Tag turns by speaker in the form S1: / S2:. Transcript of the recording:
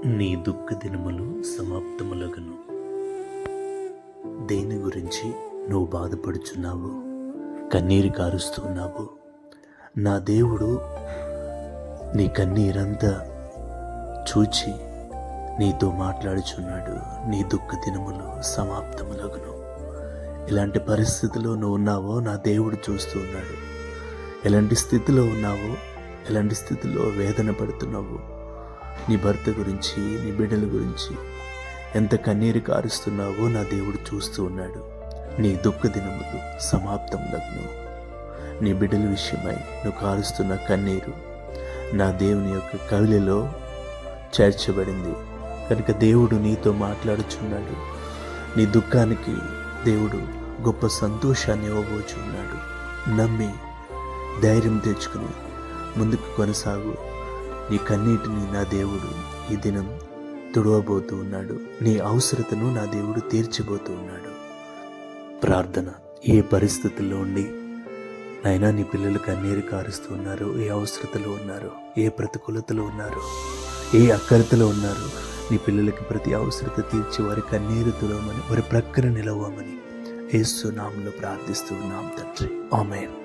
S1: నీ దుఃఖ దినములు సమాప్తములగును. దేని గురించి నువ్వు బాధపడుచున్నావు, కన్నీరు కారుస్తున్నావు? నా దేవుడు నీ కన్నీరంతా చూచి నీతో మాట్లాడుచున్నాడు. నీ దుఃఖ దినములు సమాప్తములగును. ఎలాంటి పరిస్థితిలో నువ్వు ఉన్నావో నా దేవుడు చూస్తూ ఉన్నాడు. ఎలాంటి స్థితిలో ఉన్నావో, ఎలాంటి స్థితిలో వేదన పడుతున్నావు, నీ భర్త గురించి, నీ బిడ్డల గురించి ఎంత కన్నీరు కారుస్తున్నావో నా దేవుడు చూస్తూ ఉన్నాడు. నీ దుఃఖ దినములు సమాప్తములగును. నీ బిడ్డల విషయమై నువ్వు కారుస్తున్న కన్నీరు నా దేవుని యొక్క కవిలలో చేర్చబడింది కనుక దేవుడు నీతో మాట్లాడుచున్నాడు. నీ దుఃఖానికి దేవుడు గొప్ప సంతోషాన్ని ఇవ్వబోచున్నాడు. నమ్మి ధైర్యం తెచ్చుకుని ముందుకు కొనసాగు. నీ కన్నీటిని నా దేవుడు ఈ దినం తుడవబోతూ ఉన్నాడు. నీ అవసరతను నా దేవుడు తీర్చబోతూ ఉన్నాడు. ప్రార్థన. ఏ పరిస్థితుల్లో ఉండి నైనా నీ పిల్లలు కన్నీరు కారుస్తూ ఉన్నారు, ఏ అవసరతలో ఉన్నారు, ఏ ప్రతికూలతలో ఉన్నారు, ఏ అక్కరతలో ఉన్నారు, నీ పిల్లలకి ప్రతి అవసరత తీర్చి వారి కన్నీరు తుడవమని, వారి ప్రక్కన నిలవమని యేసు నామములో ప్రార్థిస్తూ ఉన్నాం తండ్రి. ఆమేన్.